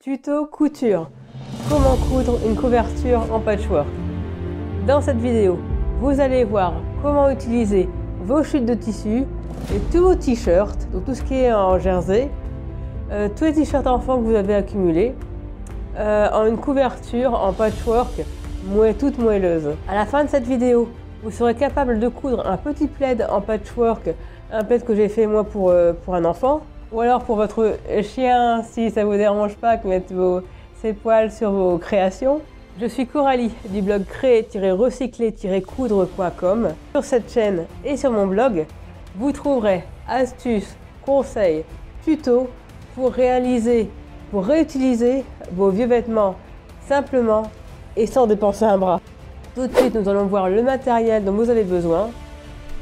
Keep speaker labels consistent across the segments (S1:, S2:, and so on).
S1: Tuto couture. Comment coudre une couverture en patchwork. Dans cette vidéo, vous allez voir comment utiliser vos chutes de tissu et tous vos t-shirts, donc tout ce qui est en jersey, tous les t-shirts enfants que vous avez accumulés, en une couverture en patchwork toute moelleuse. À la fin de cette vidéo, vous serez capable de coudre un petit plaid en patchwork, un plaid que j'ai fait moi pour un enfant, ou alors pour votre chien si ça vous dérange pas que mettre ses poils sur vos créations. Je suis Coralie du blog créer-recycler-coudre.com. Sur cette chaîne et sur mon blog, vous trouverez astuces, conseils, tutos pour réutiliser vos vieux vêtements simplement et sans dépenser un bras. Tout de suite, nous allons voir le matériel dont vous avez besoin.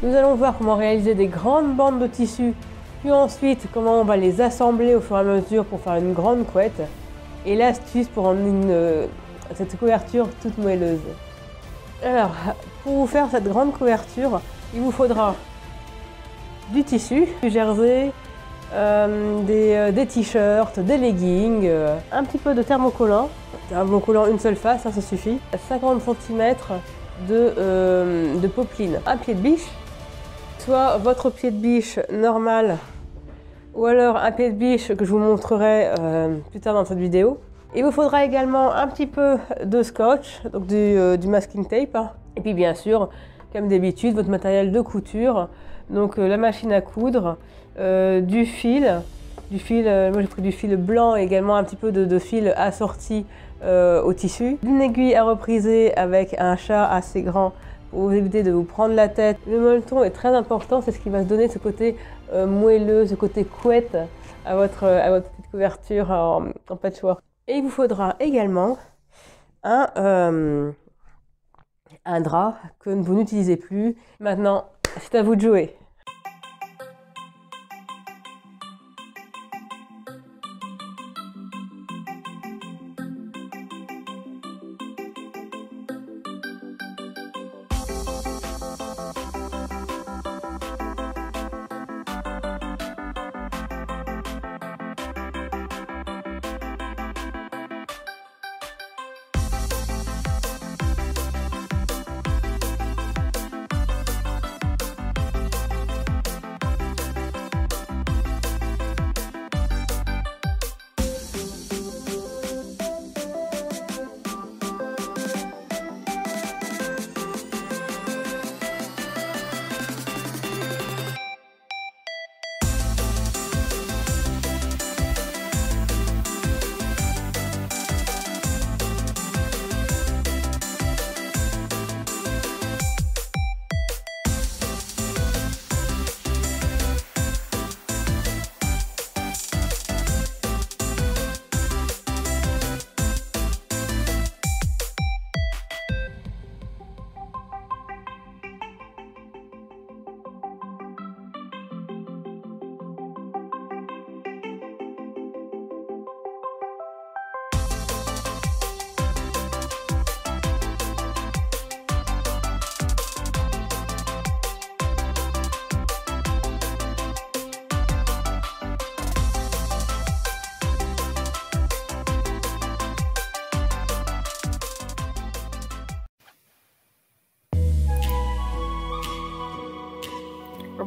S1: Nous allons voir comment réaliser des grandes bandes de tissu, puis ensuite comment on va les assembler au fur et à mesure pour faire une grande couette, et l'astuce pour rendre cette couverture toute moelleuse. Alors, pour vous faire cette grande couverture, il vous faudra du tissu, du jersey, des t-shirts, des leggings, un petit peu de thermocollant une seule face, ça suffit, 50 cm de popeline, un pied de biche, soit votre pied de biche normal ou alors un pied de biche que je vous montrerai plus tard dans cette vidéo. Il vous faudra également un petit peu de scotch, donc du masking tape, hein. Et puis bien sûr, comme d'habitude, votre matériel de couture, donc la machine à coudre, du fil, moi j'ai pris du fil blanc et également un petit peu de fil assorti au tissu, une aiguille à repriser avec un chat assez grand pour vous éviter de vous prendre la tête. Le molleton est très important, c'est ce qui va se donner ce côté moelleux, ce côté couette à votre petite couverture en patchwork. Et il vous faudra également un drap que vous n'utilisez plus. Maintenant, c'est à vous de jouer.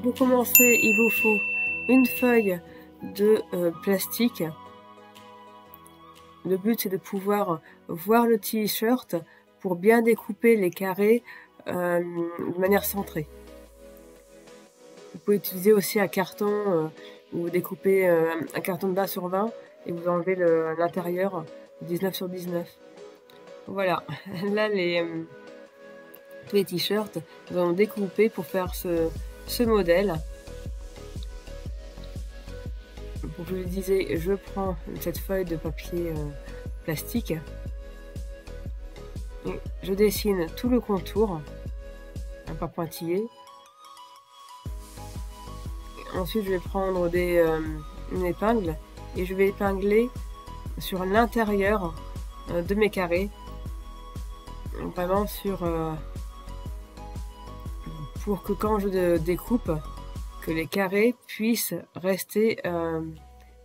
S1: Pour commencer, il vous faut une feuille de plastique. Le but c'est de pouvoir voir le t-shirt pour bien découper les carrés de manière centrée. Vous pouvez utiliser aussi un carton où vous découpez un carton de 20 sur 20 et vous enlevez l'intérieur 19 sur 19. Voilà, là tous les t-shirts, nous allons découper pour faire ce modèle. Comme je vous le disais, je prends cette feuille de papier plastique et je dessine tout le contour, un pas pointillé. Et ensuite, je vais prendre une épingle et je vais épingler sur l'intérieur de mes carrés, vraiment pour que quand je découpe, que les carrés puissent rester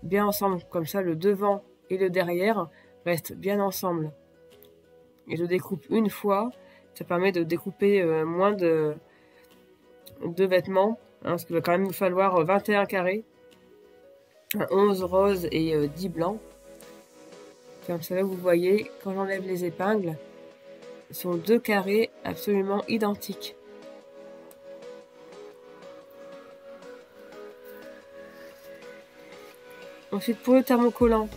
S1: bien ensemble. Comme ça, le devant et le derrière restent bien ensemble. Et je découpe une fois, ça permet de découper moins de vêtements, hein, parce qu'il va quand même nous falloir 21 carrés, 11 roses et 10 blancs. Comme ça, là, vous voyez, quand j'enlève les épingles, ce sont 2 carrés absolument identiques. Ensuite, pour le thermocollant,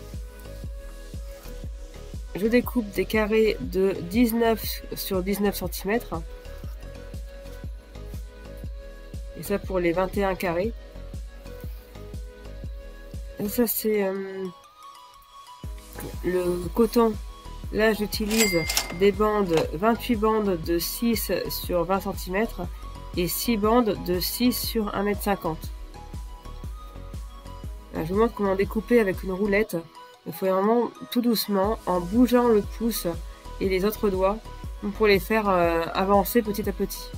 S1: je découpe des carrés de 19 sur 19 cm. Et ça pour les 21 carrés. Et ça, c'est le coton. Là, j'utilise des bandes, 28 bandes de 6 sur 20 cm et 6 bandes de 6 sur 1,50 m. Là, je vous montre comment découper avec une roulette. Il faut vraiment tout doucement, en bougeant le pouce et les autres doigts, pour les faire avancer petit à petit.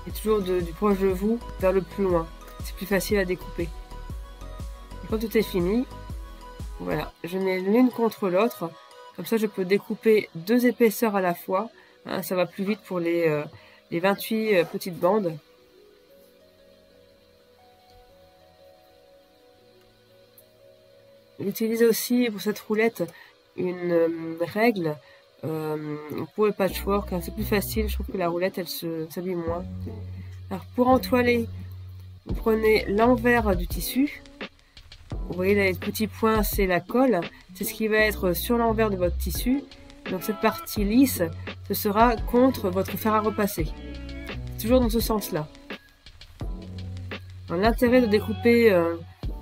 S1: Et toujours du proche de vous vers le plus loin. C'est plus facile à découper. Et quand tout est fini, voilà, je mets l'une contre l'autre. Comme ça, je peux découper 2 épaisseurs à la fois. Hein, ça va plus vite pour les 28 petites bandes. J'utilise aussi pour cette roulette une règle pour le patchwork. Hein, c'est plus facile, je trouve que la roulette elle s'abîme moins. Alors pour entoiler, vous prenez l'envers du tissu. Vous voyez là, les petits points, c'est la colle. C'est ce qui va être sur l'envers de votre tissu. Donc cette partie lisse, ce sera contre votre fer à repasser. Toujours dans ce sens-là. L'intérêt de découper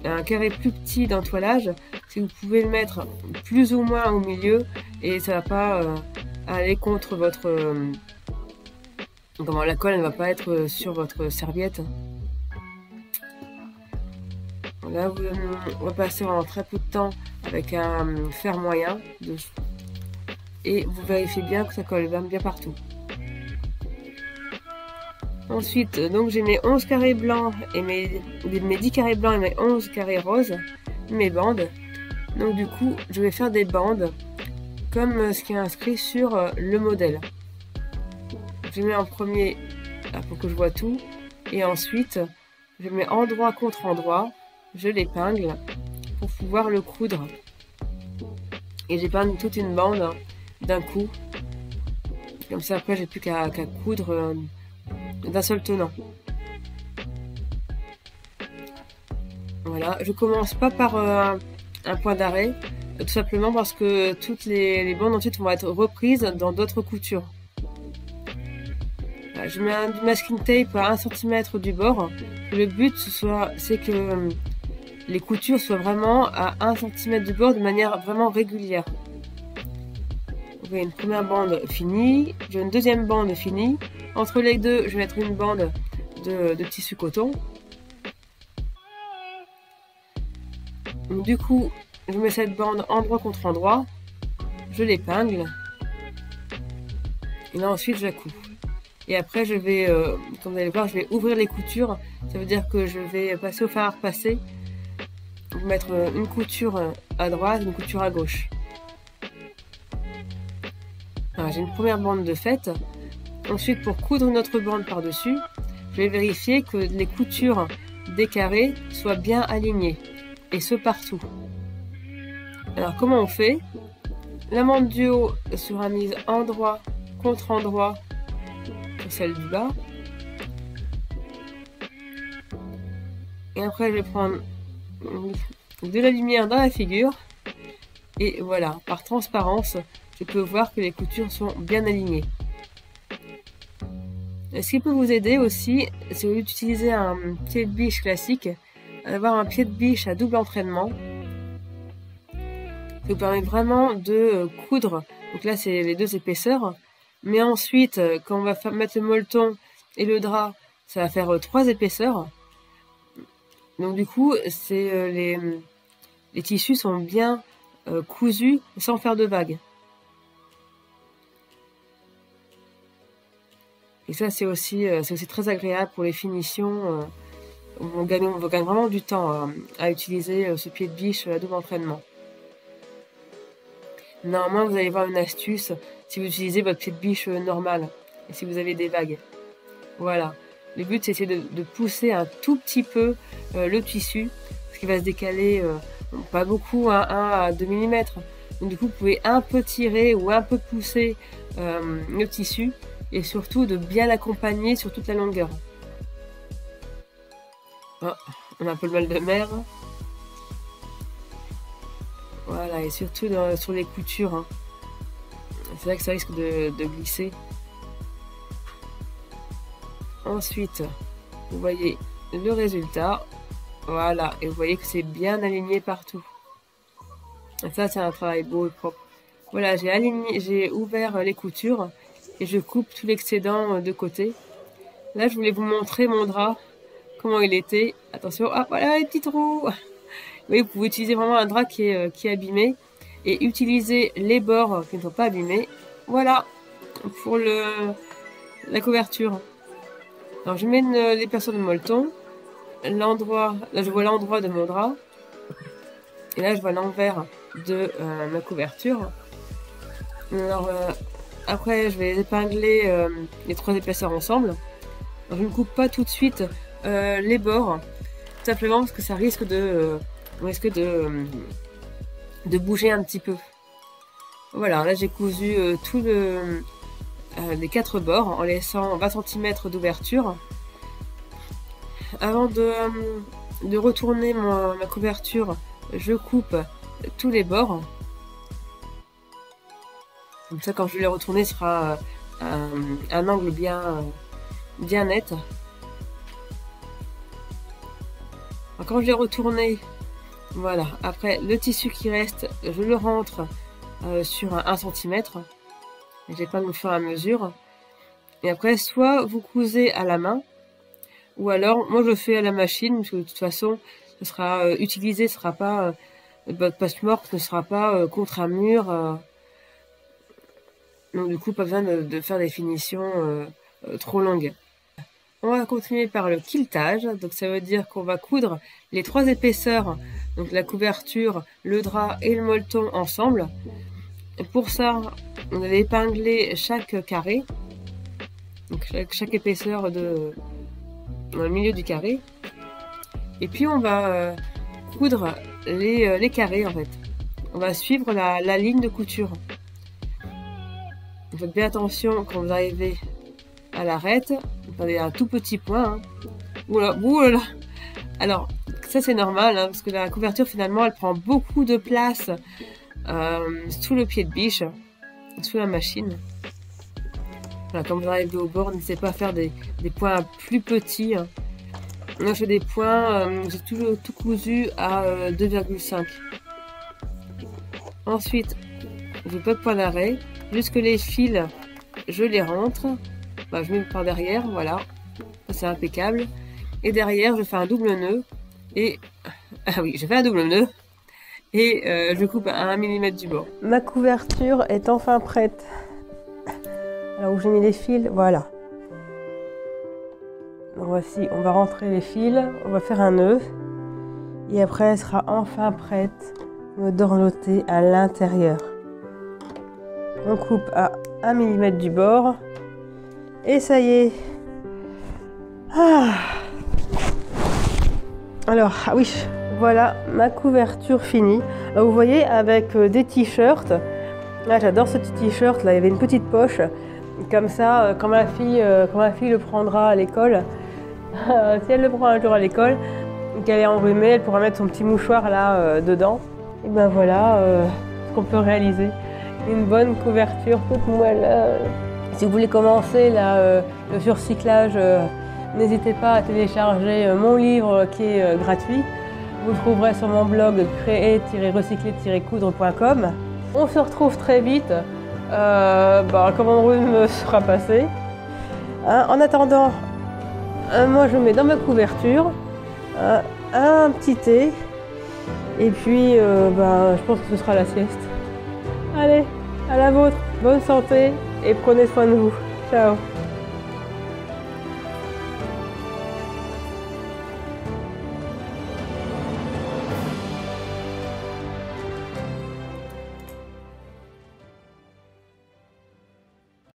S1: un carré plus petit d'entoilage, c'est que vous pouvez le mettre plus ou moins au milieu et ça va pas aller contre votre... la colle ne va pas être sur votre serviette. Là, on va passer vraiment très peu de temps avec un fer moyen et vous vérifiez bien que ça colle bien partout. Ensuite, donc j'ai mes 11 carrés blancs et mes 10 carrés blancs et mes 11 carrés roses, mes bandes. Donc du coup, je vais faire des bandes comme ce qui est inscrit sur le modèle. Je mets en premier, là, pour que je vois tout, et ensuite, je mets endroit contre endroit, je l'épingle pour pouvoir le coudre. Et j'épingle toute une bande d'un coup. Comme ça, après, j'ai plus qu'à coudre d'un seul tenant. Voilà, je commence pas par un point d'arrêt, tout simplement parce que toutes les bandes ensuite vont être reprises dans d'autres coutures. Voilà, je mets du masking tape à 1 cm du bord. Le but c'est que les coutures soient vraiment à 1 cm du bord de manière vraiment régulière. Vous voyez une première bande finie, j'ai une deuxième bande finie. Entre les deux, je vais mettre une bande de tissu coton. Donc, du coup, je mets cette bande endroit contre endroit, je l'épingle, et là ensuite je la couds. Et après, je vais, comme vous allez voir, je vais ouvrir les coutures. Ça veut dire que je vais passer au fer à repasser, mettre une couture à droite, une couture à gauche. J'ai une première bande de faite. Ensuite, pour coudre une autre bande par-dessus, je vais vérifier que les coutures des carrés soient bien alignées, et ce partout. Alors, comment on fait? La bande du haut sera mise endroit contre endroit sur celle du bas. Et après, je vais prendre de la lumière dans la figure. Et voilà, par transparence, je peux voir que les coutures sont bien alignées. Ce qui peut vous aider aussi, c'est au lieu d'utiliser un pied de biche classique, d'avoir un pied de biche à double entraînement. Ça vous permet vraiment de coudre. Donc là, c'est les 2 épaisseurs. Mais ensuite, quand on va mettre le molleton et le drap, ça va faire 3 épaisseurs. Donc du coup, les tissus sont bien cousus sans faire de vagues. Et ça, c'est aussi très agréable pour les finitions. On gagne vraiment du temps à utiliser ce pied de biche à double entraînement. Normalement, vous allez voir une astuce si vous utilisez votre pied de biche normal et si vous avez des vagues. Voilà. Le but, c'est de pousser un tout petit peu le tissu, ce qui va se décaler, pas beaucoup, 1 à 2 mm. Donc du coup, vous pouvez un peu tirer ou un peu pousser le tissu et surtout de bien l'accompagner sur toute la longueur. Oh, on a un peu le mal de mer. Voilà, et surtout sur les coutures. Hein. C'est vrai que ça risque de glisser. Ensuite, vous voyez le résultat. Voilà, et vous voyez que c'est bien aligné partout. Et ça, c'est un travail beau et propre. Voilà, j'ai ouvert les coutures et je coupe tout l'excédent de côté. Là, je voulais vous montrer mon drap, comment il était. Attention, ah voilà les petits trous. Oui, vous pouvez utiliser vraiment un drap qui est abîmé et utiliser les bords qui ne sont pas abîmés. Voilà, pour la couverture. Alors, je mets l'épaisseur de molleton. Là, je vois l'endroit de mon drap. Et là, je vois l'envers de ma couverture. Alors, après, je vais épingler les 3 épaisseurs ensemble. Alors, je ne coupe pas tout de suite les bords. Tout simplement parce que ça risque de bouger un petit peu. Voilà, là, j'ai cousu tout les 4 bords en laissant 20 cm d'ouverture. Avant de retourner ma couverture, je coupe tous les bords. Comme ça, quand je vais les retourner, ce sera un angle bien net. Alors, quand je l'ai retourné, voilà, après le tissu qui reste, je le rentre sur 1 cm. J'épingle au fur et à mesure. Et après, soit vous cousez à la main, ou alors, moi je le fais à la machine, parce que de toute façon, ce sera utilisé, ce sera pas, votre post-morte ne sera pas contre un mur. Donc du coup, pas besoin de faire des finitions trop longues. On va continuer par le quiltage, donc ça veut dire qu'on va coudre les 3 épaisseurs, donc la couverture, le drap et le molleton ensemble. Et pour ça, on va épingler chaque carré, donc chaque épaisseur dans le milieu du carré. Et puis on va coudre les carrés en fait. On va suivre la ligne de couture. Faites bien attention quand vous arrivez à l'arête. Attendez, un tout petit point. Hein. Oula, oula. Alors, ça c'est normal, hein, parce que la couverture finalement elle prend beaucoup de place sous le pied de biche, sous la machine. Voilà, quand vous arrivez au bord, n'hésitez pas à faire des points plus petits. Hein. Moi je fais des points, j'ai tout cousu à 2,5. Ensuite, je fais pas de point d'arrêt, jusque les fils, je les rentre. Bah, je mets par derrière, voilà, c'est impeccable. Et derrière, je fais un double nœud. Et ah oui, je fais un double nœud. Et je coupe à 1 mm du bord. Ma couverture est enfin prête. Alors où j'ai mis les fils, voilà. Donc voici, on va rentrer les fils, on va faire un nœud. Et après, elle sera enfin prête, me dorloter à l'intérieur. On coupe à 1 mm du bord. Et ça y est. Ah. Alors, ah oui, voilà ma couverture finie. Alors, vous voyez, avec des t-shirts. Là, j'adore ce petit t-shirt. Là, il y avait une petite poche. Comme ça, quand ma fille le prendra à l'école, si elle le prend un jour à l'école, qu'elle est enrhumée, elle pourra mettre son petit mouchoir là dedans. Et ben voilà ce qu'on peut réaliser. Une bonne couverture toute moelle. Si vous voulez commencer le surcyclage, n'hésitez pas à télécharger mon livre qui est gratuit. Vous le trouverez sur mon blog créer-recycler-coudre.com. On se retrouve très vite quand mon rhume sera passé. Hein, en attendant, moi je mets dans ma couverture un petit thé et puis je pense que ce sera la sieste. Allez, à la vôtre, bonne santé et prenez soin de vous. Ciao.